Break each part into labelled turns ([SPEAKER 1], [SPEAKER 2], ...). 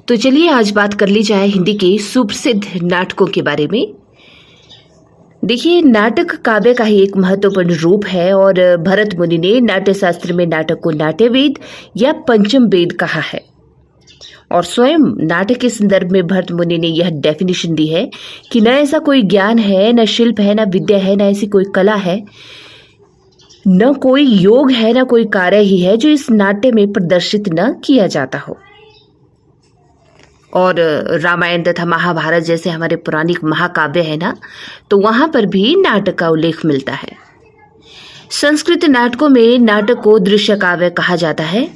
[SPEAKER 1] तो चलिए आज बात कर ली जाए हिंदी के सुप्रसिद्ध नाटकों के बारे में। देखिए, नाटक काव्य का ही एक महत्वपूर्ण रूप है और भरत मुनि ने नाट्य शास्त्र में नाटक को नाट्य वेद या पंचम वेद कहा है। और स्वयं नाटक के संदर्भ में भरत मुनि ने यह डेफिनेशन दी है कि न ऐसा कोई ज्ञान है, न शिल्प है, न विद्या है, न ऐसी कोई कला है, न कोई योग है, न कोई कार्य ही है जो इस नाट्य में प्रदर्शित न किया जाता हो। और रामायण तथा महाभारत जैसे हमारे पौराणिक महाकाव्य है ना, तो वहां पर भी नाटक का उल्लेख मिलता है। संस्कृत नाटकों में नाटक को दृश्य काव्य कहा जाता है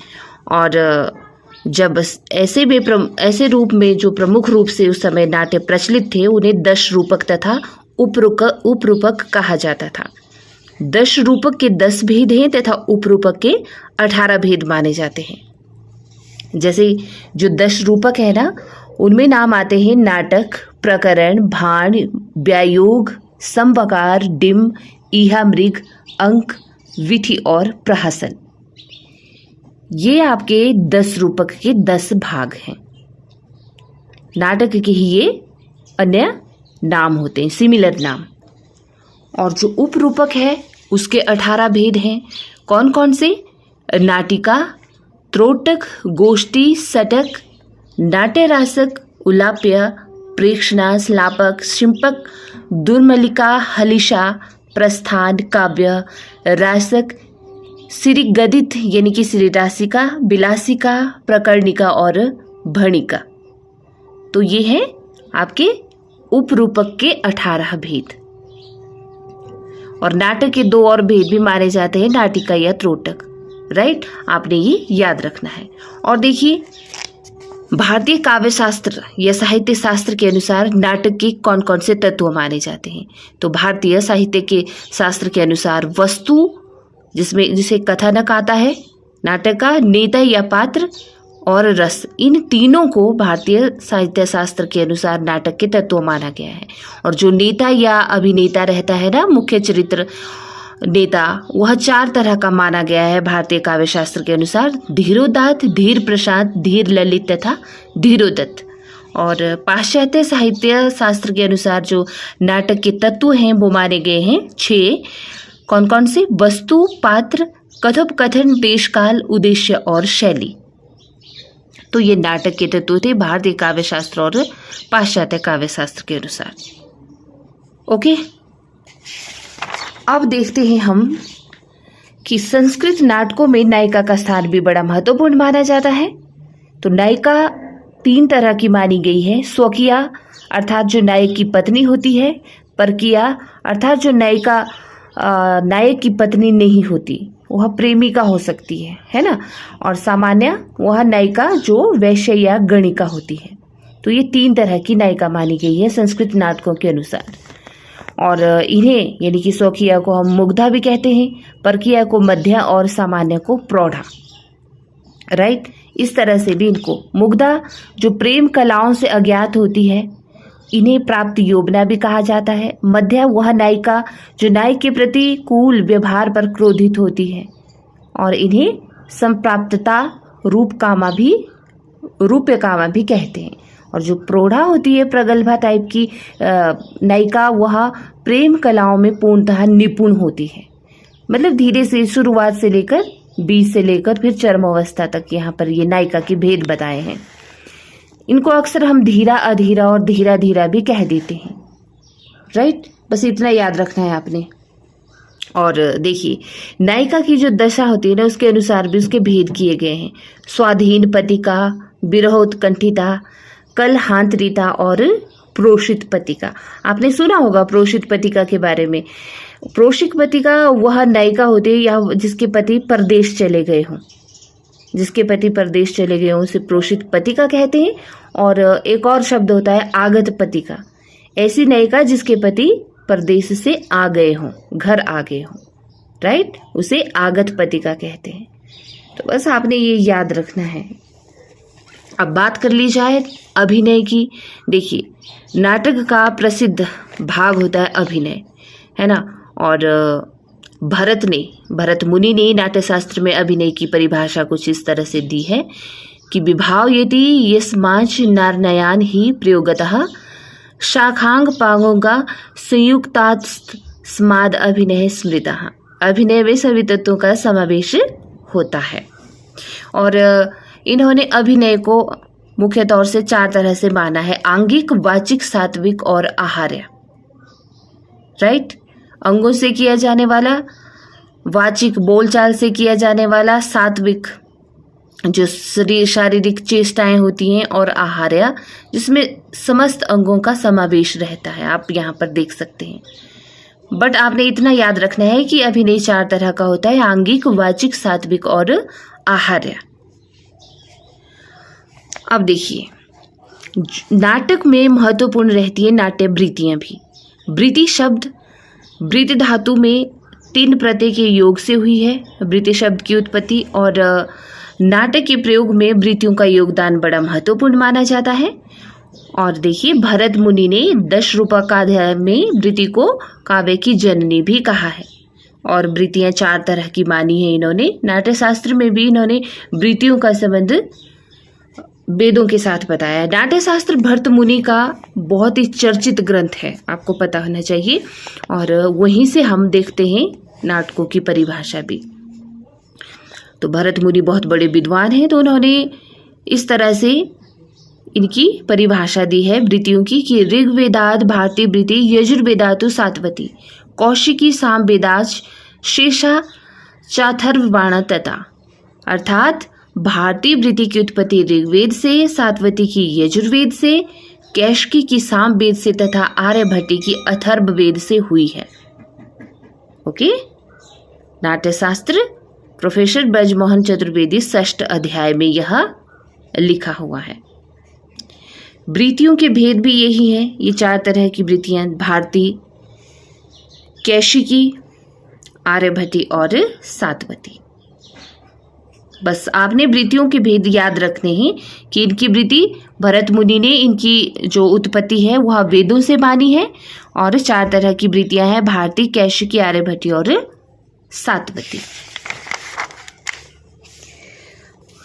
[SPEAKER 1] और जब ऐसे रूप में जो प्रमुख रूप से उस समय नाट्य प्रचलित थे उन्हें दश रूपक तथा उपरूपक कहा जाता था। दश रूपक के 10 भेद हैं तथा उपरूपक के 18 भेद माने जाते हैं। जैसे जो 10 रूपक है ना, उनमें नाम आते हैं नाटक, प्रकरण, भाण, व्यायोग, समवकार, डिम, ईहा, मृग, अंक, विधि और प्रहसन। ये आपके 10 रूपक के 10 भाग हैं। नाटक के ही ये अन्य नाम होते हैं, सिमिलर नाम। और जो उपरूपक है उसके 18 भेद हैं। कौन कौन से? नाटिका, त्रोटक, गोष्ठी, सटक, नाट्यरासक, उलाप्य, प्रेक्षणा, स्लापक, शिंपक, दुर्मलिका, हलिशा, प्रस्थान, काव्य, रासक, सिरिगदित यानी कि सिरिरासिका, बिलासिका, प्रकर्णिका और भणिका। तो ये है आपके उपरूपक के 18 भेद। और नाटक के 2 और भेद भी माने जाते हैं, नाटिका या त्रोटक। राइट, आपने ये याद रखना है। और देखिए, भारतीय काव्य शास्त्र या साहित्य शास्त्र के अनुसार नाटक के कौन कौन से तत्व माने जाते हैं। तो भारतीय साहित्य के शास्त्र के अनुसार वस्तु, जिसे कथानक आता है, नाटक का नेता या पात्र और रस, इन तीनों को भारतीय साहित्य शास्त्र के अनुसार नाटक के तत्व माना गया है। और जो नेता या अभिनेता रहता है ना, मुख्य चरित्र नेता, वह 4 तरह का माना गया है भारतीय काव्य शास्त्र के अनुसार: धीरोदात्त, धीर प्रशांत, धीर ललित तथा धीरोदत्त। और पाश्चात्य साहित्य शास्त्र के अनुसार जो नाटक के तत्व हैं वो माने गए हैं 6। कौन कौन से? वस्तु, पात्र, कथोपकथन, देशकाल, उद्देश्य और शैली। तो ये नाटक के तत्व थे भारतीय काव्य शास्त्र और पाश्चात्य काव्य शास्त्र के अनुसार। ओके, अब देखते हैं हम कि संस्कृत नाटकों में नायिका का स्थान भी बड़ा महत्वपूर्ण माना जाता है। तो नायिका 3 तरह की मानी गई है: स्वकीया अर्थात जो नायक की पत्नी होती है, परकीया अर्थात जो नायिका नायक की पत्नी नहीं होती, वह प्रेमिका हो सकती है ना, और सामान्य वह नायिका जो वैश्य या गणिका होती है। तो ये 3 तरह की नायिका मानी गई है संस्कृत नाटकों के अनुसार। और इन्हें यानी कि स्वकीया को हम मुग्धा भी कहते हैं, परकीया को मध्या और सामान्य को प्रौढ़ा। राइट, इस तरह से भी इनको मुग्धा जो प्रेम कलाओं से अज्ञात होती है, इन्हें प्राप्त योजना भी कहा जाता है। मध्या वह नायिका जो नायक के प्रतिकूल व्यवहार पर क्रोधित होती है, और इन्हें संप्राप्तता रूप्यकामा भी कहते हैं। और जो प्रौढ़ा होती है, प्रगल्भा टाइप की नायिका, वह प्रेम कलाओं में पूर्णतः निपुण होती है। मतलब धीरे से शुरुआत से लेकर बीच से लेकर फिर चरम अवस्था तक यहाँ पर ये नायिका के भेद बताए हैं। इनको अक्सर हम धीरा, अधीरा और धीरा धीरा भी कह देते हैं। राइट, बस इतना याद रखना है आपने। और देखिए, नायिका की जो दशा होती है ना, उसके अनुसार भी उसके भेद किए गए हैं: स्वाधीन पतिका, विरहोत्कंठिता, कलहांतरिता और प्रोषित पतिका। आपने सुना होगा प्रोषित पतिका के बारे में। प्रोषित पतिका वह नायिका होती है या जिसके पति परदेश चले गए हों, उसे प्रोषित पतिका कहते हैं। और एक और शब्द होता है आगत पतिका, ऐसी नायिका जिसके पति परदेश से आ गए हों, घर आ गए हों। राइट, उसे आगत पतिका कहते हैं। तो बस आपने ये याद रखना है। अब बात कर ली जाए अभिनय की। देखिए, नाटक का प्रसिद्ध भाग होता है अभिनय, है ना। और भरत मुनि ने नाट्यशास्त्र में अभिनय की परिभाषा कुछ इस तरह से दी है कि विभाव यदि यस्माच नारनयान ही प्रयोगतः शाखांग पांगोंगा संयुक्तास्माद अभिनय स्मृतः। अभिनय में सभी तत्वों का समावेश होता है। और इन्होंने अभिनय को मुख्य तौर से 4 तरह से माना है: आंगिक, वाचिक, सात्विक और आहार्य। राइट, अंगों से किया जाने वाला, वाचिक बोलचाल से किया जाने वाला, सात्विक जो शारीरिक चेष्टाएं होती हैं, और आहार्य जिसमें समस्त अंगों का समावेश रहता है। आप यहाँ पर देख सकते हैं। बट आपने इतना याद रखना है कि अभिनय 4 तरह का होता है: आंगिक, वाचिक, सात्विक और आहार्य। अब देखिए, नाटक में महत्वपूर्ण रहती है नाट्य वृत्तियां भी। वृत्ति शब्द वृत्ति धातु में 3 प्रत्यय के योग से हुई है वृत्ति शब्द की उत्पत्ति, और नाटक के प्रयोग में वृत्तियों का योगदान बड़ा महत्वपूर्ण माना जाता है। और देखिए, भरत मुनि ने दशरूपकाध्याय में वृत्ति को काव्य की जननी भी कहा है। और वृत्तियां 4 तरह की मानी है इन्होंने। नाट्य शास्त्र में भी इन्होंने वृत्तियों का संबंध वेदों के साथ बताया है। नाट्य शास्त्र भरत मुनि का बहुत ही चर्चित ग्रंथ है, आपको पता होना चाहिए। और वहीं से हम देखते हैं नाटकों की परिभाषा भी। तो भरत मुनि बहुत बड़े विद्वान हैं, तो उन्होंने इस तरह से इनकी परिभाषा दी है वृत्तियों की कि ऋग्वेदात भारतीय वृत्ति, यजुर्वेदातु सात्वती, कौशिकी साम वेदाच शेषा चाथर्ववाण तथा। अर्थात भारतीय वृत्ति की उत्पत्ति ऋग्वेद से, सात्वती की यजुर्वेद से, कैशिकी की साम वेद से तथा आर्यभट्टी की अथर्व वेद से हुई है। Okay, Natyashastra professor Brajmohan Chaturvedi 6th अध्याय में यह लिखा हुआ है। वृत्तियों के भेद भी यही हैं। ये 4 तरह की वृत्तियां: भारतीय, कैशिकी, आर्यभट्टी और सात्वती। बस आपने वृत्तियों के भेद याद रखने हैं कि इनकी वृत्ति भरत मुनि ने इनकी जो उत्पत्ति है वह वेदों से मानी है। और 4 तरह की वृत्तियां हैं: भारतीय, कैशिकी, आर्यभट्टी और सात्वती।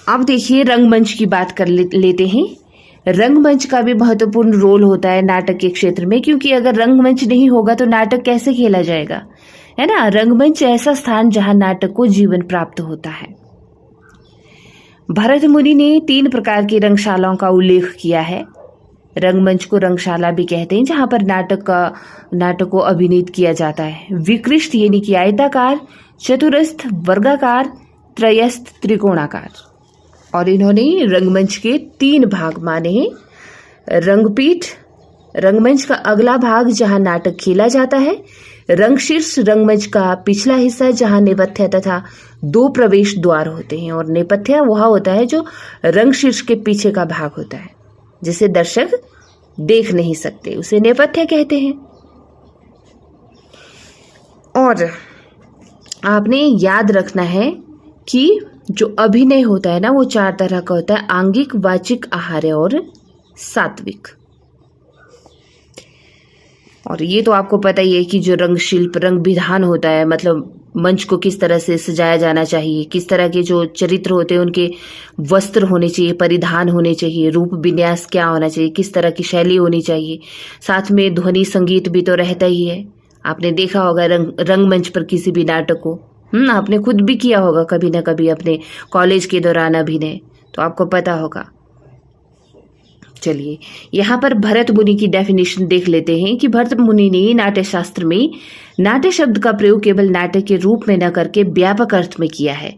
[SPEAKER 1] अब देखिए, रंगमंच की बात कर लेते हैं। रंगमंच का भी महत्वपूर्ण रोल होता है नाटक के क्षेत्र में, क्योंकि अगर रंगमंच नहीं होगा तो नाटक कैसे खेला जाएगा, है ना। रंगमंच ऐसा स्थान जहां नाटक को जीवन प्राप्त होता है। भरत मुनि ने 3 प्रकार की रंगशालाओं का उल्लेख किया है। रंगमंच को रंगशाला भी कहते हैं, जहां पर नाटक को अभिनीत किया जाता है। विकृष्ट यानी कि आयताकार, चतुरस्थ, वर्गाकार, त्रयस्थ, त्रिकोणाकार। और इन्होंने रंगमंच के 3 भाग माने हैं: रंगपीठ, रंगमंच का अगला भाग जहां नाटक खेला जाता है; रंगशीर्ष, रंगमंच का पिछला हिस्सा जहां नेपथ्य तथा 2 प्रवेश द्वार होते हैं। और नेपथ्य वह होता है जो रंगशीर्ष के पीछे का भाग होता है, जिसे दर्शक देख नहीं सकते, उसे नेपथ्य कहते हैं। और आपने याद रखना है कि जो अभिनय होता है ना, वो 4 तरह का होता है: आंगिक, वाचिक, आहार्य और सात्विक। और ये तो आपको पता ही है कि जो रंग शिल्प, रंग विधान होता है, मतलब मंच को किस तरह से सजाया जाना चाहिए, किस तरह के जो चरित्र होते हैं उनके वस्त्र होने चाहिए, परिधान होने चाहिए, रूप विन्यास क्या होना चाहिए, किस तरह की शैली होनी चाहिए, साथ में ध्वनि संगीत भी तो रहता ही है। आपने देखा होगा रंगमंच पर किसी भी नाटक को, आपने खुद भी किया होगा कभी ना कभी अपने कॉलेज के दौरान अभिनय, तो आपको पता होगा। चलिए, यहाँ पर भरत मुनि की डेफिनेशन देख लेते हैं कि भरत मुनि ने नाट्य शास्त्र में नाट्य शब्द का प्रयोग केवल नाटक के रूप में न करके व्यापक अर्थ में किया है,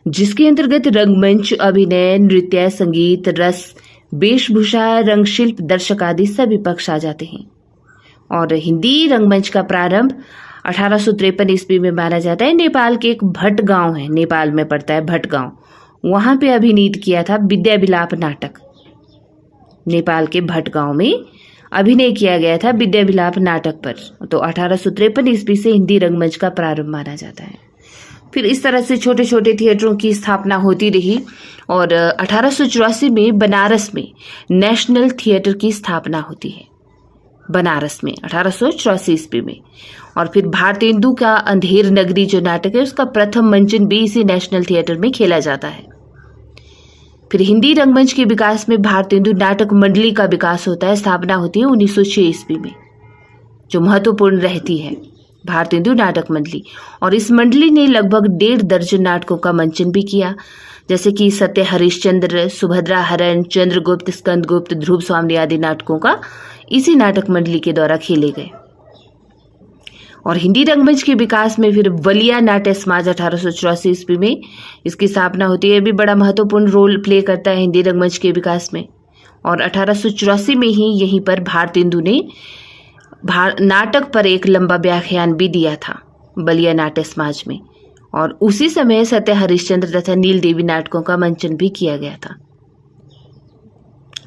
[SPEAKER 1] जिसके अंतर्गत रंगमंच, अभिनय, नृत्य, संगीत, रस, वेशभूषा, रंगशिल्प, दर्शक आदि सभी पक्ष आ जाते हैं। और हिंदी रंगमंच का प्रारंभ 1853 ईस्वी में माना जाता है। नेपाल के एक भट्ट गांव है, नेपाल में पड़ता है भट्ट गांव, वहां पे अभिनीत किया था विद्या विलाप नाटक। नेपाल के भट्ट गांव में अभिनय किया गया था विद्या विलाप नाटक पर। तो 1853 ईस्वी से हिंदी रंगमंच का प्रारंभ माना जाता है। फिर इस तरह से छोटे छोटे थिएटरों की स्थापना होती रही और 1884 में बनारस में नेशनल थिएटर की स्थापना होती है, बनारस में 1884 ईस्वी में। और फिर भारतेंदु का अंधेर नगरी जो नाटक है, उसका प्रथम मंचन भी इसी नेशनल थिएटर में खेला जाता है। फिर हिंदी रंगमंच के विकास में भारतेंदु नाटक मंडली का विकास होता है। स्थापना होती है 1906 ईस्वी में, जो महत्वपूर्ण रहती है भारतेंदु नाटक मंडली। और इस मंडली ने लगभग 1.5 दर्जन नाटकों का मंचन भी किया, जैसे कि सत्य हरिश्चंद्र, सुभद्रा हरण, चंद्रगुप्त, स्कंदगुप्त, ध्रुव स्वामी आदि नाटकों का इसी नाटक मंडली के द्वारा खेले गए। और हिंदी रंगमंच के विकास में फिर बलिया नाट्य समाज 1884 ईस्वी में इसकी स्थापना होती है। ये भी बड़ा महत्वपूर्ण रोल प्ले करता है हिंदी रंगमंच के विकास में। और 1884 में ही यहीं पर भारतेंदु ने नाटक पर एक लंबा व्याख्यान भी दिया था बलिया नाट्य समाज में। और उसी समय सत्य हरिश्चंद्र तथा नील देवी नाटकों का मंचन भी किया गया था।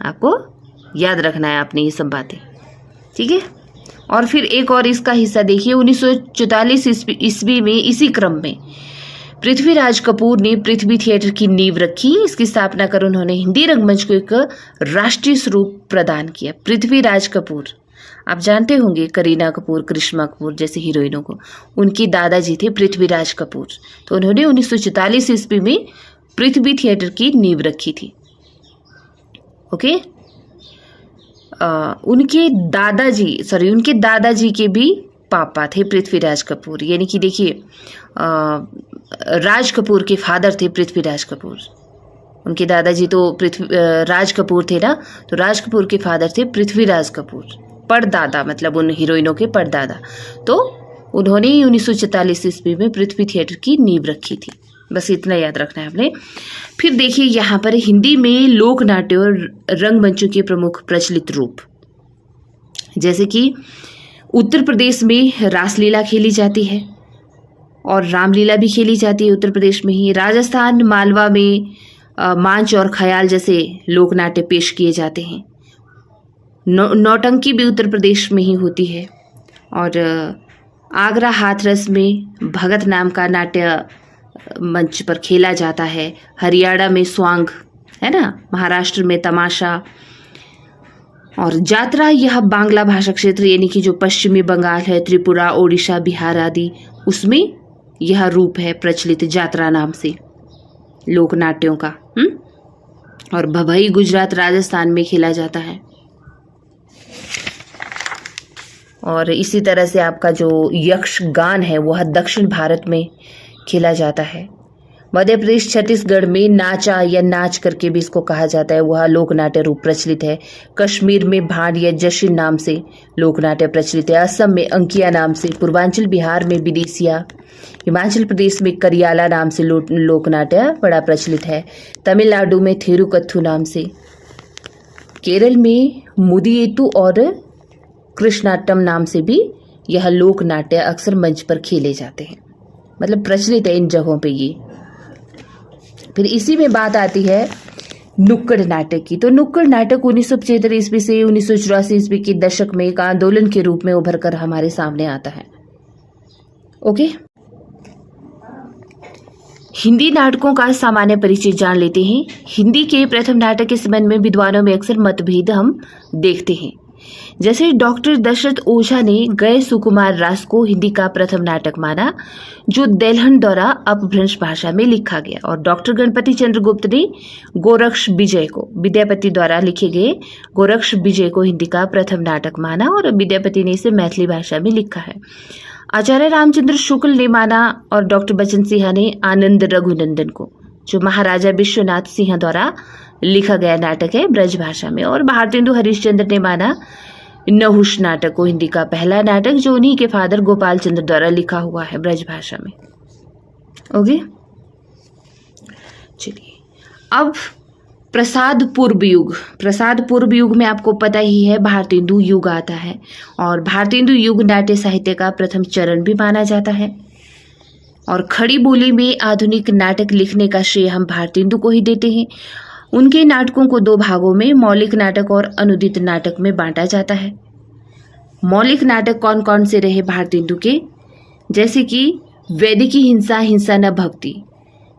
[SPEAKER 1] आपको याद रखना है आपने ये सब बातें, ठीक है। और फिर एक और इसका हिस्सा देखिए, 1944 ईस्वी में इसी क्रम में पृथ्वीराज कपूर ने पृथ्वी थिएटर की नींव रखी। इसकी स्थापना कर उन्होंने हिंदी रंगमंच को एक राष्ट्रीय स्वरूप प्रदान किया। पृथ्वीराज कपूर आप जानते होंगे, करीना कपूर, करिश्मा कपूर जैसे हीरोइनों को, उनकी दादाजी थे पृथ्वीराज कपूर। तो उन्होंने 1944 ईस्वी में पृथ्वी थिएटर की नींव रखी थी। ओके। उनके दादाजी के भी पापा थे पृथ्वीराज कपूर, यानी कि देखिए राज कपूर के फादर थे पृथ्वीराज कपूर। उनके दादाजी तो राज कपूर थे ना, तो राज कपूर के फादर थे पृथ्वीराज कपूर, परदादा, मतलब उन हीरोइनों के परदादा। तो उन्होंने ही 1944 ईस्वी में पृथ्वी थिएटर की नींव रखी थी। बस इतना याद रखना है आपने। फिर देखिए यहाँ पर हिंदी में लोक नाट्य और रंगमंचों के प्रमुख प्रचलित रूप, जैसे कि उत्तर प्रदेश में रासलीला खेली जाती है और रामलीला भी खेली जाती है उत्तर प्रदेश में ही। राजस्थान, मालवा में मांच और ख्याल जैसे लोक नाट्य पेश किए जाते हैं। नौटंकी भी उत्तर प्रदेश में ही होती है। और आगरा हाथरस में भगत नाम का नाट्य मंच पर खेला जाता है। हरियाणा में स्वांग है ना, महाराष्ट्र में तमाशा। और जात्रा यह बांग्ला भाषा क्षेत्र यानी कि जो पश्चिमी बंगाल है, त्रिपुरा, ओडिशा, बिहार आदि, उसमें यह रूप है प्रचलित जात्रा नाम से लोक नाट्यों का। और भभई गुजरात, राजस्थान में खेला जाता है। और इसी तरह से आपका जो यक्षगान है वह दक्षिण भारत में खेला जाता है। मध्य प्रदेश, छत्तीसगढ़ में नाचा या नाच करके भी इसको कहा जाता है, वह लोक नाट्य रूप प्रचलित है। कश्मीर में भांड या जश्न नाम से लोक नाट्य प्रचलित है। असम में अंकिया नाम से, पूर्वांचल बिहार में विदेशिया, हिमाचल प्रदेश में करियाला नाम से लोक नाट्य बड़ा प्रचलित है। तमिलनाडु में थेरुकथु नाम से, केरल में मुदियेतु और कृष्णाटम नाम से भी यह लोक नाट्य अक्सर मंच पर खेले जाते हैं, मतलब प्रचलित है इन जगहों पे ये। फिर इसी में बात आती है नुक्कड़ नाटक की। तो नुक्कड़ नाटक 1975 ईस्वी से 1984 ईस्वी के दशक में एक आंदोलन के रूप में उभर कर हमारे सामने आता है। ओके, हिंदी नाटकों का सामान्य परिचय जान लेते हैं। हिंदी के प्रथम नाटक के संबंध में विद्वानों में अक्सर मतभेद हम देखते हैं। जैसे डॉक्टर दशरथ ओझा ने गए सुकुमार रास को हिंदी का प्रथम नाटक माना, जो देलहन द्वारा अपभ्रंश भाषा में लिखा गया। और डॉक्टर गणपति चंद्रगुप्त ने गोरक्ष विजय को, विद्यापति द्वारा लिखे गए गोरक्ष विजय को हिंदी का प्रथम नाटक माना, और विद्यापति ने इसे मैथिली भाषा में लिखा है। आचार्य रामचंद्र शुक्ल ने माना और डॉक्टर बचन सिंह ने आनंद रघुनंदन को, जो महाराजा विश्वनाथ सिंह द्वारा लिखा गया नाटक है, ब्रज भाषा में। और भारतेंदु हरिश्चंद्र ने माना नहुष नाटक को हिंदी का पहला नाटक, जो उन्हीं के फादर गोपाल चंद्र द्वारा लिखा हुआ है ब्रज भाषा में। ओके, चलिए अब प्रसाद पूर्व युग। प्रसाद पूर्व युग में आपको पता ही है भारतेंदु युग आता है, और भारतेंदु युग नाट्य साहित्य का प्रथम चरण भी माना जाता है। और खड़ी बोली में आधुनिक नाटक लिखने का श्रेय हम भारतेंदु को ही देते हैं। उनके नाटकों को दो भागों में, मौलिक नाटक और अनुदित नाटक में बांटा जाता है। मौलिक नाटक कौन कौन से रहे भारतेंदु के, जैसे कि वैदिकी हिंसा, हिंसा न भक्ति,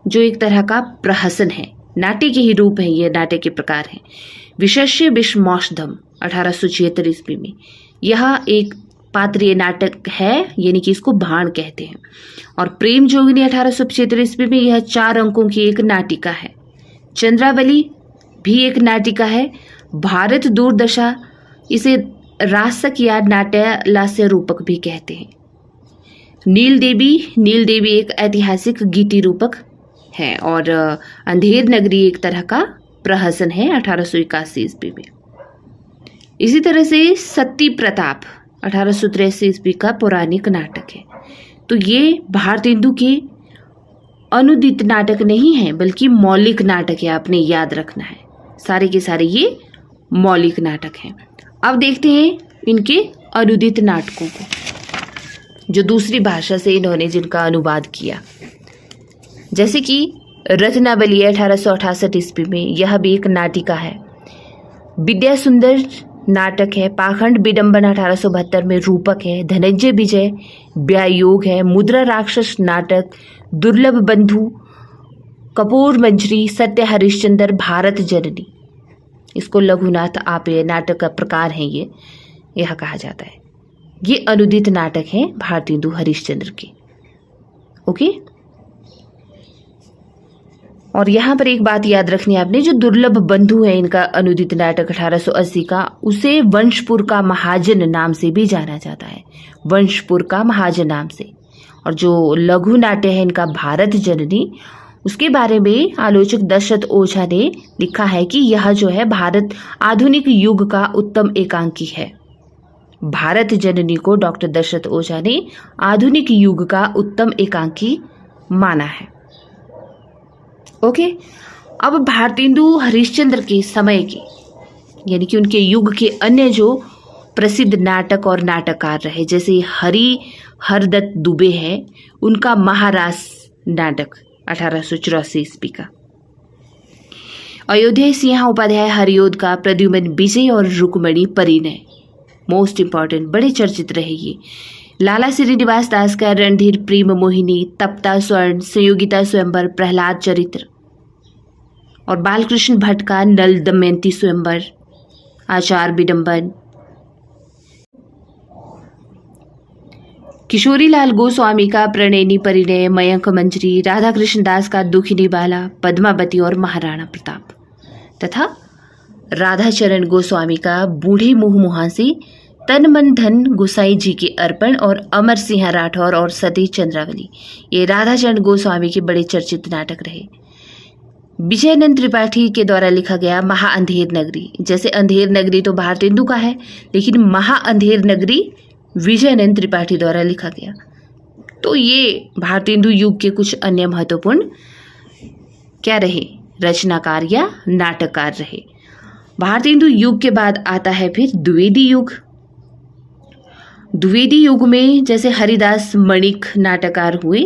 [SPEAKER 1] जो एक तरह का प्रहसन है, नाट्य के ही रूप है, ये नाट्य के प्रकार हैं। विशस्य विषमौषधम 1876 ईस्वी में, यह एक पात्रीय नाटक है, यानी कि इसको भाण कहते हैं। और प्रेम जोगिनी 1875 ईस्वी में, यह 4 अंकों की एक नाटिका है। चंद्रावली भी एक नाटिका है। भारत दूरदशा इसे रासक या नाट्य लास्य रूपक भी कहते हैं। नील देवी एक ऐतिहासिक गीति रूपक है और अंधेर नगरी एक तरह का प्रहसन है 1881 ईस्वी में। इसी तरह से सती प्रताप 1883 ईस्वी का पौराणिक नाटक है। तो ये भारतेंदु के अनुदित नाटक नहीं है बल्कि मौलिक नाटक है, आपने याद रखना है। सारे के सारे ये मौलिक नाटक हैं। अब देखते हैं इनके अनुदित नाटकों को, जो दूसरी भाषा से इन्होंने जिनका अनुवाद किया। जैसे कि रत्नावली 1868 ईस्वी में, यह भी एक नाटिका है। विद्या सुंदर नाटक है। पाखंड विडंबन 1872 में रूपक है। धनंजय विजय व्यायोग है। मुद्रा राक्षस नाटक, दुर्लभ बंधु, कपूर मंजरी, सत्य हरिश्चंद्र, भारत जननी, इसको लघुनाथ आपे नाटक का प्रकार है ये, यह कहा जाता है। ये अनुदित नाटक हैं भारतेंदु हरिश्चंद्र के। ओके, और यहाँ पर एक बात याद रखनी है आपने, जो दुर्लभ बंधु है इनका अनुदित नाटक 1880 का, उसे वंशपुर का महाजन नाम से भी जाना जाता है, वंशपुर का महाजन नाम से। और जो लघु नाट्य है इनका भारत जननी, उसके बारे में आलोचक दशरथ ओझा ने लिखा है कि यह जो है भारत आधुनिक युग का उत्तम एकांकी है। भारत जननी को डॉक्टर दशरथ ओझा ने आधुनिक युग का उत्तम एकांकी माना है। ओके, अब भारतेंदु हरिश्चंद्र के समय के यानी कि उनके युग के अन्य जो प्रसिद्ध नाटक और नाटककार रहे, जैसे हरदत्त दुबे है, उनका महारास नाटक 1884 ईस्वी का। अयोध्या सिंह उपाध्याय हरियोध का प्रद्युमन विजय और रुक्मणी परिणय, मोस्ट इंपॉर्टेंट, बड़े चर्चित रहे ये। लाला श्रीनिवास दास का रणधीर प्रेम मोहिनी, तप्ता स्वर्ण, संयोगिता स्वयंवर, प्रहलाद चरित्र, और बालकृष्ण भट्ट का नल दमयंती स्वयंवर, आचार विडंबन। किशोरीलाल गोस्वामी का प्रणयनी परिणय, मयंक मंजरी, राधा कृष्ण दास का दुखिनी बाला, पद्मावती और महाराणा प्रताप, तथा राधाचरण गोस्वामी का बूढ़े मुँह मुहांसी, तन मन धन गोसाई जी के अर्पण, और अमर सिंह राठौर और सती चंद्रावली, ये राधाचरण गोस्वामी के बड़े चर्चित नाटक रहे। विजयानंद त्रिपाठी के द्वारा लिखा गया महा अंधेर नगरी, जैसे अंधेर नगरी तो भारतेंदु का है, लेकिन महा अंधेर नगरी विजयानंद त्रिपाठी द्वारा लिखा गया। तो ये भारतेंदु युग के कुछ अन्य महत्वपूर्ण क्या रहे, रचनाकार या नाटककार रहे। भारतेंदु युग के बाद आता है फिर द्विवेदी युग। द्विवेदी युग में जैसे हरिदास मणिक नाटककार हुए,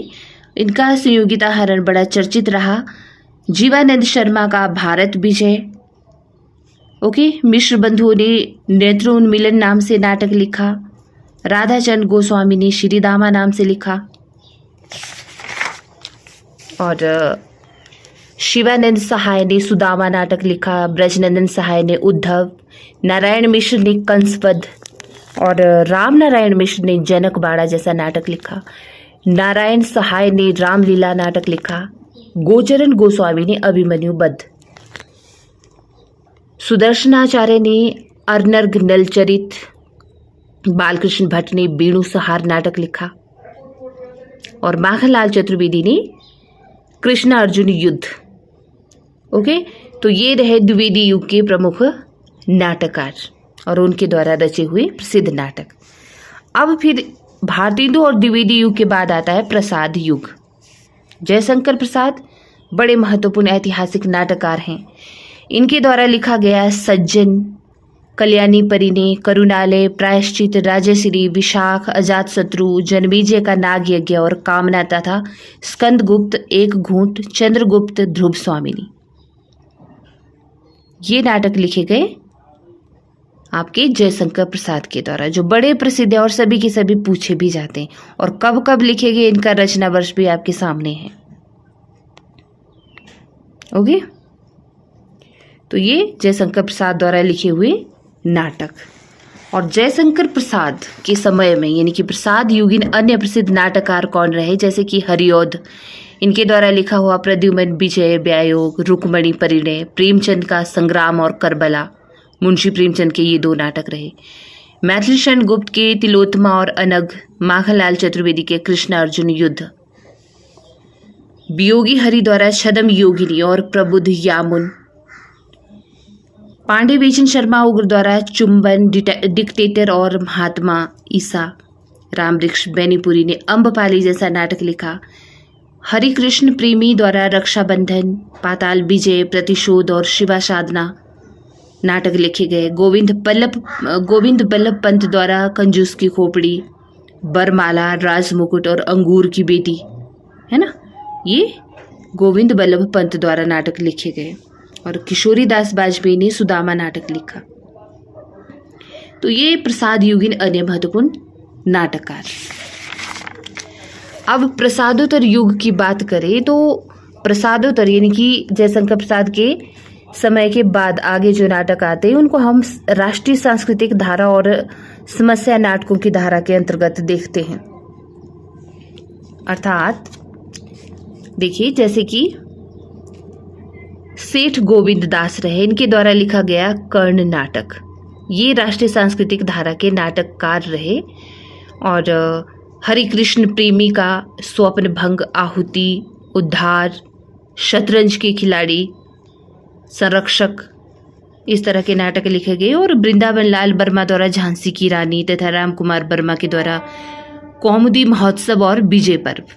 [SPEAKER 1] इनका संयोगिता हरण बड़ा चर्चित रहा। जीवानंद शर्मा का भारत विजय, ओके, मिश्र बंधुओं ने नेत्रोन्मिलन नाम से नाटक लिखा। राधाचंद गोस्वामी ने श्रीदामा नाम से लिखा, और शिवानंद सहाय ने सुदामा नाटक लिखा। ब्रजनंदन सहाय ने उद्धव, नारायण मिश्र ने कंसवध, और राम नारायण मिश्र ने जनक बाड़ा जैसा नाटक लिखा। नारायण सहाय ने रामलीला नाटक लिखा। गोचरण गोस्वामी ने अभिमन्यु बध। सुदर्शनाचार्य ने अर्नर्घ नलचरित। बालकृष्ण भट्ट ने बीणु सहार नाटक लिखा, और माखनलाल चतुर्वेदी ने कृष्ण अर्जुन युद्ध। ओके, तो ये रहे द्विवेदी युग के प्रमुख नाटककार और उनके द्वारा रचे हुए प्रसिद्ध नाटक। अब फिर भारतेंदु और द्विवेदी युग के बाद आता है प्रसाद युग। जयशंकर प्रसाद बड़े महत्वपूर्ण ऐतिहासिक नाटककार हैं। इनके द्वारा लिखा गया सज्जन, कल्याणी परिणय, करुणालय, प्रायश्चित, राजश्री, विशाख, अजातशत्रु, जनमेजय का नाग यज्ञ और कामना तथा स्कंदगुप्त, एक घूंट, चंद्रगुप्त, ध्रुव स्वामिनी, ये नाटक लिखे गए आपके जयशंकर प्रसाद के द्वारा, जो बड़े प्रसिद्ध है और सभी के सभी पूछे भी जाते हैं। और कब कब लिखे गए इनका रचना वर्ष भी आपके सामने है। ओके, तो ये जयशंकर प्रसाद द्वारा लिखे हुए नाटक। और जयशंकर प्रसाद के समय में यानी कि प्रसाद युगीन अन्य प्रसिद्ध नाटककार कौन रहे, जैसे कि हरिऔध, इनके द्वारा लिखा हुआ प्रद्युमन विजय, व्यायोग, रुक्मणी परिणय, प्रेमचंद का संग्राम और करबला, मुंशी प्रेमचंद के ये 2 नाटक रहे। मैथिली शरण गुप्त के तिलोत्तमा और अनग, माखनलाल चतुर्वेदी के कृष्ण अर्जुन युद्ध, वियोगी हरि द्वारा छदम योगिनी और प्रबुद्ध यामुन, पांडे बेचन शर्मा उग्र द्वारा चुंबन, डिक्टेटर और महात्मा ईसा, रामवृक्ष बेनीपुरी ने अम्बपाली जैसा नाटक लिखा। हरिकृष्ण प्रेमी द्वारा रक्षाबंधन, पाताल विजय, प्रतिशोध और शिवा साधना नाटक लिखे गए। गोविंद बल्लभ पंत द्वारा कंजूस की खोपड़ी, बरमाला, राजमुकुट और अंगूर की बेटी, है ना, ये गोविंद बल्लभ पंत द्वारा नाटक लिखे गए। और किशोरी दास बाजपेयी ने सुदामा नाटक लिखा। तो ये प्रसाद युगीन अन्य महत्वपूर्ण नाटककार। अब प्रसादोत्तर युग की बात करें तो प्रसादोत्तर यानी कि जयशंकर प्रसाद के समय के बाद आगे जो नाटक आते हैं उनको हम राष्ट्रीय सांस्कृतिक धारा और समस्या नाटकों की धारा के अंतर्गत देखते हैं। अर्थात देखिए, जैसे कि सेठ गोविंद दास रहे, इनके द्वारा लिखा गया कर्ण नाटक, ये राष्ट्रीय सांस्कृतिक धारा के नाटककार रहे। और हरिकृष्ण प्रेमी का स्वप्न भंग, आहुति, उद्धार, शतरंज के खिलाड़ी, संरक्षक, इस तरह के नाटक लिखे गए। और वृंदावन लाल वर्मा द्वारा झांसी की रानी तथा राम कुमार वर्मा के द्वारा कौमुदी महोत्सव और विजय पर्व।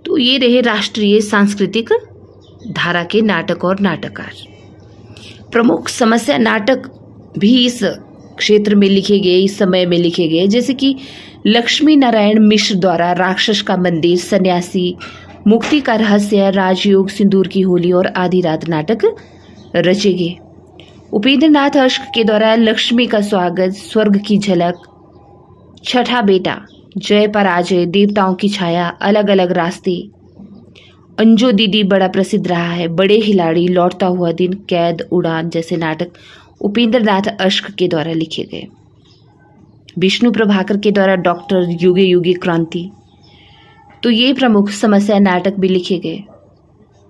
[SPEAKER 1] तो ये रहे राष्ट्रीय सांस्कृतिक धारा के नाटक और नाटककार। प्रमुख समस्या नाटक भी इस क्षेत्र में लिखे गए, इस समय में लिखे गए, जैसे कि लक्ष्मी नारायण मिश्र द्वारा राक्षस का मंदिर, सन्यासी, मुक्ति का रहस्य, राजयोग, सिंदूर की होली और आधी रात नाटक रचे गए। उपेंद्र नाथ अश्क के द्वारा लक्ष्मी का स्वागत, स्वर्ग की झलक, छठा बेटा, जय पराजय, देवताओं की छाया, अलग अलग रास्ते, अंजो दीदी बड़ा प्रसिद्ध रहा है, बड़े खिलाड़ी, लौटता हुआ दिन, कैद, उड़ान जैसे नाटक उपेंद्र नाथ अश्क के द्वारा लिखे गए। विष्णु प्रभाकर के द्वारा डॉक्टर, युगे युगे क्रांति। तो ये प्रमुख समस्या नाटक भी लिखे गए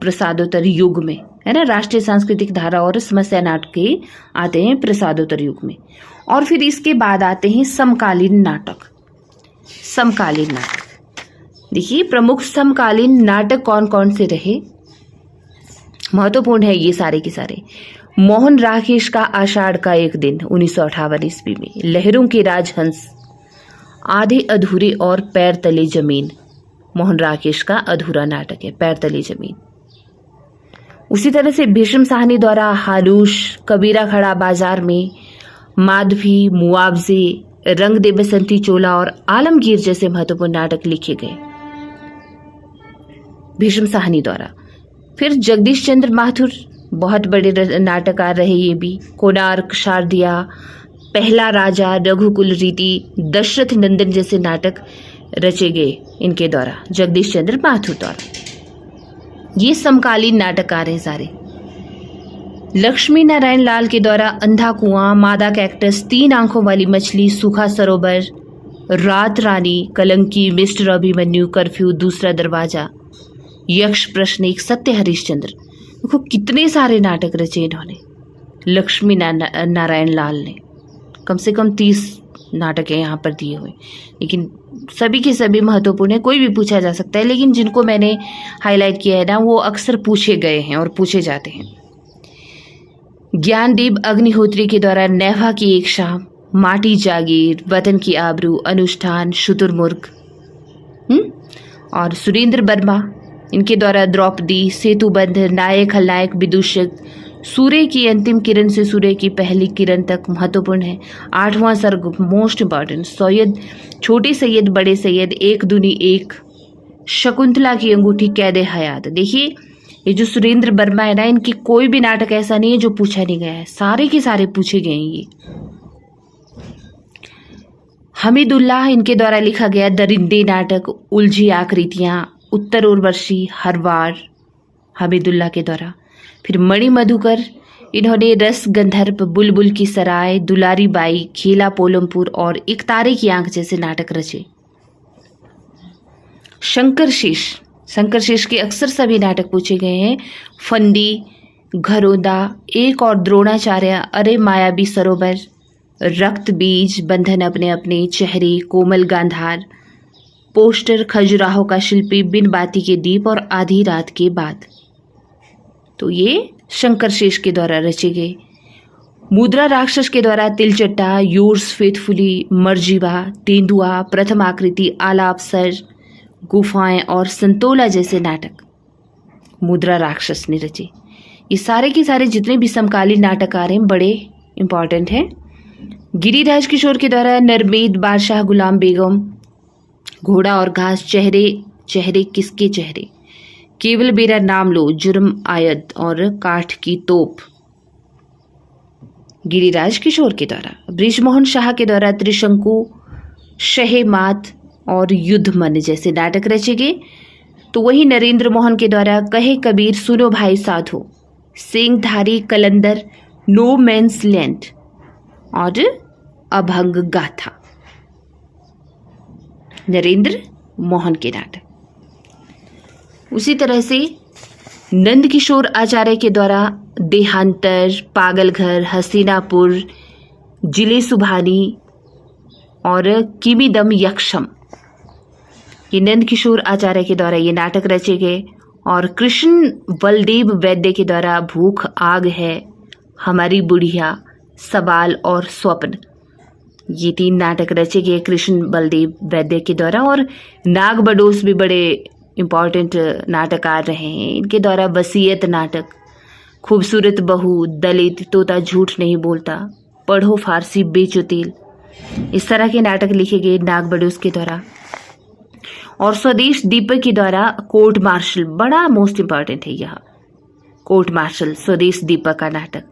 [SPEAKER 1] प्रसादोत्तर युग में, है ना। राष्ट्रीय सांस्कृतिक धारा और समस्या नाटक आते हैं प्रसादोत्तर युग में। और फिर इसके बाद आते हैं समकालीन नाटक। समकालीन नाटक, देखिए प्रमुख समकालीन नाटक कौन कौन से रहे, महत्वपूर्ण है ये सारे के सारे। मोहन राकेश का आषाढ़ का एक दिन 1958 ईस्वी में, लहरों के राजहंस, आधे अधूरे और पैर तले जमीन, मोहन राकेश का अधूरा नाटक है पैर तले जमीन। उसी तरह से भीष्म साहनी द्वारा हालूश, कबीरा खड़ा बाजार में, माधवी, मुआवजे, रंग दे बसंती चोला और आलमगीर जैसे महत्वपूर्ण नाटक लिखे गए भीष्म साहनी द्वारा। फिर जगदीश चंद्र माथुर बहुत बड़े नाटककार रहे, ये भी। कोणार्क, शारदिया, पहला राजा, रघुकुल रीति, दशरथ नंदन जैसे नाटक रचे गए इनके द्वारा, जगदीश चंद्र माथुर द्वारा। ये समकालीन नाटककार हैं सारे। लक्ष्मी नारायण लाल के द्वारा अंधा कुआं, मादा कैक्टस, 3 आंखों वाली मछली, सूखा सरोवर, रात रानी, कलंकी, मिस्टर अभिमन्यु, कर्फ्यू, दूसरा दरवाजा, यक्ष प्रश्न, एक सत्य हरिश्चंद्र। देखो कितने सारे नाटक रचे इन्होंने, लक्ष्मी नारायण लाल ने। कम से कम 30 नाटक है यहाँ पर दिए हुए, लेकिन सभी के सभी महत्वपूर्ण है, कोई भी पूछा जा सकता है, लेकिन जिनको मैंने हाईलाइट किया है ना वो अक्सर पूछे गए हैं और पूछे जाते हैं। ज्ञानदेव अग्निहोत्री के द्वारा नेवा की एक शाम, माटी जागीर, वतन की आबरू, अनुष्ठान, शुतुरमुर्ग, और सुरेंद्र वर्मा इनके द्वारा द्रौपदी, सेतुबंध, नायक खलनायक, विदूषक, सूर्य की अंतिम किरण से सूर्य की पहली किरण तक महत्वपूर्ण है। 8वां सर्ग मोस्ट इंपॉर्टेंट, सैयद, छोटे सैयद, बड़े सैयद, एक दूनी एक, शकुंतला की अंगूठी, कैदे हयात। देखिए ये जो सुरेंद्र वर्मा है ना, इनकी कोई भी नाटक ऐसा नहीं है जो पूछा नहीं गया है, सारे के सारे पूछे गए हैं ये। हमीदुल्लाह इनके द्वारा लिखा गया दरिंदे नाटक, उलझी आकृतियां, उत्तर उर्वशी, हरवार, हमीदुल्लाह के द्वारा। फिर मणि मधुकर, इन्होंने रस गंधर्व, बुलबुल की सराय, दुलारी बाई, खेला पोलमपुर और एक तारे की आंख जैसे नाटक रचे। शंकर शेष, शंकर शेष के अक्सर सभी नाटक पूछे गए हैं। फंदी, घरोदा, एक और द्रोणाचार्य, अरे मायावी सरोवर, रक्त बीज, बंधन अपने अपने चेहरे, कोमल गांधार, पोस्टर, खजुराहो का शिल्पी, बिन बाती के दीप और आधी रात के बाद। तो ये शंकर शेष के द्वारा रचे गए। मुद्रा राक्षस के द्वारा तिलचट्टा, योर्स फेथफुली, मर्जीवा, तेंदुआ, प्रथम आकृति, आलाप सर, गुफाएं और संतोला जैसे नाटक मुद्रा राक्षस ने रचे। ये सारे के सारे जितने भी समकालीन नाटक आ रहे हैं बड़े इंपॉर्टेंट हैं। गिरिराज किशोर के द्वारा नरमेद, बादशाह गुलाम बेगम, घोड़ा और घास, चेहरे चेहरे किसके चेहरे, केवल मेरा नाम लो, जुर्म आयद और काठ की तोप, गिरिराज किशोर के द्वारा। बृजमोहन शाह के द्वारा त्रिशंकु, शहेमात और युद्ध मन जैसे नाटक रचे गए। तो वही नरेंद्र मोहन के द्वारा कहे कबीर, सुनो भाई साधो, सिंहधारी, कलंदर, नो मैंस लैंड और अभंग गाथा, नरेंद्र मोहन के नाटक। उसी तरह से नंद किशोर आचार्य के द्वारा देहांतर, पागलघर, हसीनापुर, जिले सुभानी और किमिदम यक्षम, ये नंद किशोर आचार्य के द्वारा ये नाटक रचे गए। और कृष्ण बलदेव वैद्य के द्वारा भूख आग है, हमारी बुढ़िया, सवाल और स्वप्न, ये 3 नाटक रचे गए कृष्ण बलदेव वैद्य के द्वारा। और नाग बडोस भी बड़े इम्पॉर्टेंट नाटककार रहे हैं। इनके द्वारा वसीयत नाटक, खूबसूरत बहू, दलित, तोता झूठ नहीं बोलता, पढ़ो फारसी, बेचो तेल, इस तरह के नाटक लिखे गए नाग बडोस के द्वारा। और स्वदेश दीपक के द्वारा कोर्ट मार्शल, बड़ा मोस्ट इम्पॉर्टेंट है यह कोर्ट मार्शल, स्वदेश दीपक का नाटक।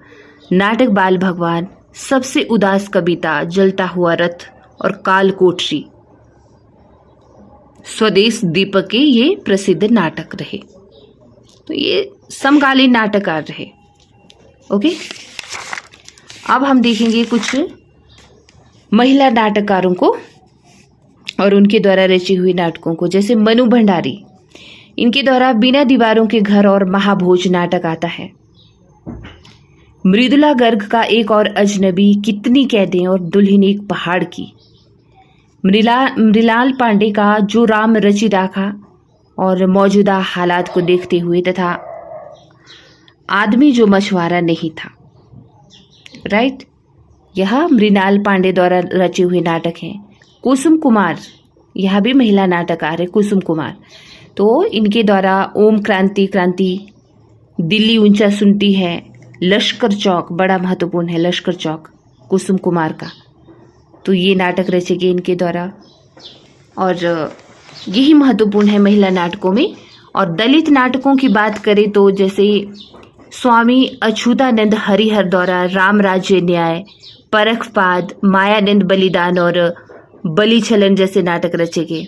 [SPEAKER 1] नाटक बाल भगवान, सबसे उदास कविता, जलता हुआ रथ और काल कोठरी, स्वदेश दीपक के ये प्रसिद्ध नाटक रहे। तो ये समकालीन नाटककार रहे। ओके, अब हम देखेंगे कुछ महिला नाटककारों को और उनके द्वारा रची हुई नाटकों को। जैसे मनु भंडारी, इनके द्वारा बिना दीवारों के घर और महाभोज नाटक आता है। मृदुला गर्ग का एक और अजनबी, कितनी कैदें और दुल्हन एक पहाड़ की। मृणाल पांडे का जो राम रचि राखा और मौजूदा हालात को देखते हुए, तथा आदमी जो मछुआरा नहीं था। राइट, यह मृणाल पांडे द्वारा रचे हुए नाटक हैं। कुसुम कुमार, यह भी महिला नाटककार है कुसुम कुमार। तो इनके द्वारा ओम क्रांति क्रांति, दिल्ली ऊंचा सुनती है, लश्कर चौक, बड़ा महत्वपूर्ण है लश्कर चौक कुसुम कुमार का। तो ये नाटक रचे गए इनके द्वारा और यही महत्वपूर्ण है महिला नाटकों में। और दलित नाटकों की बात करें तो जैसे स्वामी अछूतानंद हरिहर द्वारा राम राज्य न्याय, परखपाद, मायानंद बलिदान और बलिछलन जैसे नाटक रचे गए।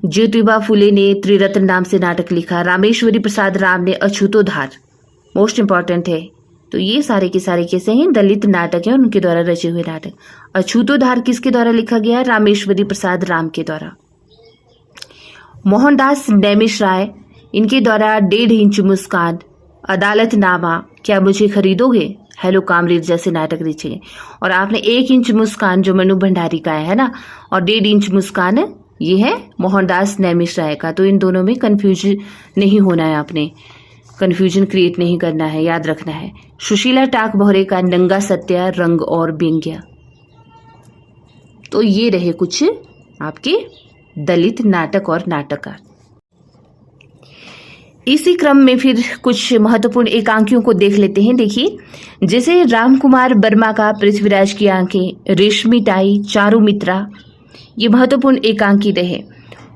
[SPEAKER 1] ज्योतिबा फुले ने त्रिरत्न नाम से नाटक लिखा। रामेश्वरी प्रसाद राम ने अछूतोद्धार, मोस्ट इंपॉर्टेंट है। तो ये सारे के सारे कैसे हैं, दलित नाटक हैं और उनके द्वारा रचे हुए नाटक। अछूतोद्धार किसके द्वारा लिखा गया? रामेश्वरी प्रसाद राम के द्वारा। मोहनदास नैमिष राय, इनके द्वारा 1.5 इंच मुस्कान, अदालतनामा, क्या मुझे खरीदोगे, हेलो कामरेड जैसे नाटक रचे गए। और आपने 1 इंच मुस्कान जो मनु भंडारी का है ना, और 1.5 इंच मुस्कान ये है मोहनदास नैमिष राय का। तो इन दोनों में कंफ्यूज नहीं होना है, आपने कंफ्यूजन क्रिएट नहीं करना है, याद रखना है। सुशीला टाक बोहरे का नंगा सत्या, रंग और व्यंग्य। तो ये रहे कुछ आपके दलित नाटक और नाटककार। इसी क्रम में फिर कुछ महत्वपूर्ण एकांकियों को देख लेते हैं। देखिए, जैसे रामकुमार वर्मा का पृथ्वीराज की आंखें, रेशमी टाई, चारू मित्रा, ये महत्वपूर्ण एकांकी रहे।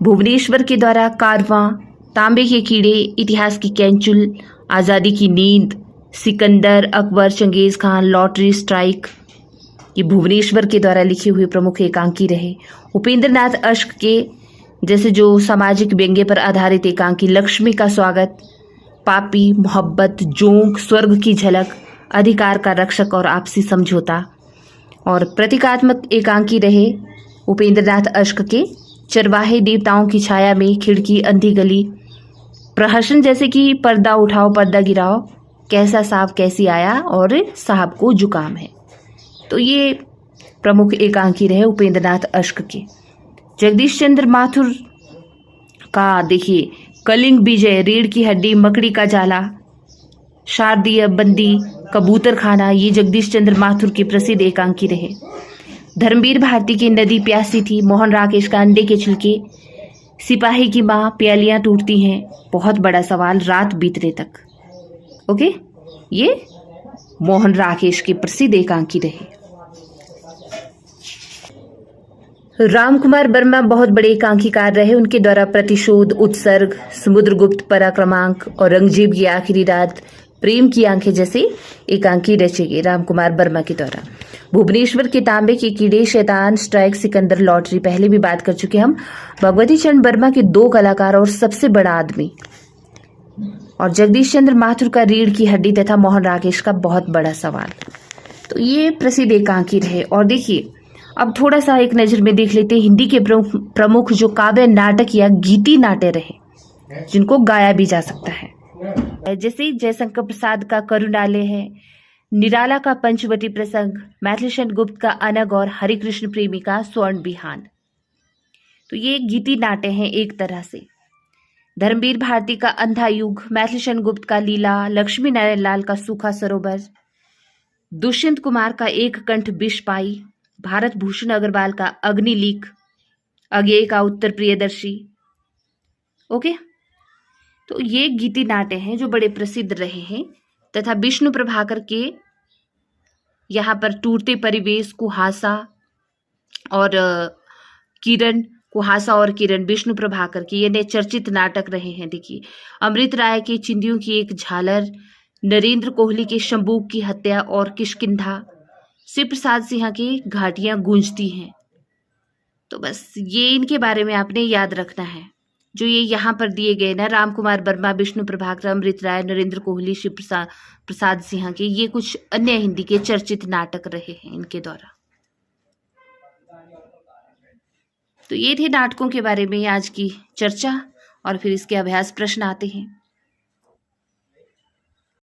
[SPEAKER 1] भुवनेश्वर के द्वारा कारवां, तांबे के कीड़े, इतिहास की कैंचुल, आज़ादी की नींद, सिकंदर, अकबर, चंगेज खान, लॉटरी स्ट्राइक, ये भुवनेश्वर के द्वारा लिखे हुए प्रमुख एकांकी रहे। उपेंद्र नाथ अश्क के जैसे जो सामाजिक व्यंग्य पर आधारित एकांकी, लक्ष्मी का स्वागत, पापी, मोहब्बत, जोंक, स्वर्ग की झलक, अधिकार का रक्षक और आपसी समझौता। और प्रतीकात्मक एकांकी रहे उपेंद्र नाथ अश्क के चरवाहे देवताओं की छाया में, खिड़की अंधी गली, प्रहसन जैसे कि पर्दा उठाओ पर्दा गिराओ, कैसा साहब कैसी आया और साहब को जुकाम है। तो ये प्रमुख एकांकी रहे उपेंद्र नाथ अश्क के। जगदीश चंद्र माथुर का देखिए कलिंग विजय, रीढ़ की हड्डी, मकड़ी का जाला, शारदीय बंदी, कबूतर खाना, ये जगदीश चंद्र माथुर के प्रसिद्ध एकांकी रहे। धर्मवीर भारती की नदी प्यासी थी, मोहन राकेश का अंडे के छिलके, सिपाही की माँ, प्यालियां टूटती हैं, बहुत बड़ा सवाल, रात बीतने तक। ओके, ये मोहन राकेश के प्रसिद्ध एकांकी रहे। रामकुमार वर्मा बहुत बड़े एकांकीकार रहे। उनके द्वारा प्रतिशोध, उत्सर्ग, समुद्रगुप्त, पराक्रमांक, औरंगजेब की आखिरी रात, प्रेम की आंखें जैसे एकांकी रचे गए रामकुमार वर्मा के द्वारा। भुवनेश्वर के तांबे के कीड़े, शैतान, स्ट्राइक, सिकंदर, लॉटरी, पहले भी बात कर चुके हम। भगवती चरण वर्मा के 2 कलाकार और सबसे बड़ा आदमी, और जगदीश चंद्र माथुर का रीढ़ की हड्डी तथा मोहन राकेश का बहुत बड़ा सवाल। तो ये प्रसिद्ध एकांकी रहे। और देखिए अब थोड़ा सा एक नजर में देख लेते हैं हिंदी के प्रमुख जो काव्य नाटक या गीति नाट्य रहे, जिनको गाया भी जा सकता है। जैसे जयशंकर प्रसाद का करुणालय है, निराला का पंचवटी प्रसंग, मैथिलीशरण गुप्त का अनग और हरिकृष्ण प्रेमी का स्वर्ण बिहान। तो ये गीति नाट्य हैं एक तरह से। धर्मवीर भारती का अंधा युग, मैथिलीशरण गुप्त का लीला, लक्ष्मी नारायण लाल का सूखा सरोवर, दुष्यंत कुमार का एक कंठ विष पाई, भारत भूषण अग्रवाल का अग्निलीक, अज्ञेय का उत्तर प्रियदर्शी। ओके, तो ये गीति नाट्य हैं जो बड़े प्रसिद्ध रहे हैं। तथा विष्णु प्रभाकर के यहाँ पर टूटते परिवेश, कुहासा और किरण, कुहासा और किरण विष्णु प्रभाकर के ये चर्चित नाटक रहे हैं। देखिए अमृत राय की चिंदियों की एक झालर, नरेंद्र कोहली के शंबूक की हत्या और किष्किंधा, शिव प्रसाद सिंह की घाटियां गूंजती हैं। तो बस ये इनके बारे में आपने याद रखना है, जो ये यहाँ पर दिए गए ना, रामकुमार वर्मा, विष्णु प्रभाकर, अमृत राय, नरेंद्र कोहली, शिव प्रसाद सिंह के, ये कुछ अन्य हिंदी के चर्चित नाटक रहे हैं इनके द्वारा। तो ये थे नाटकों के बारे में आज की चर्चा, और फिर इसके अभ्यास प्रश्न आते हैं।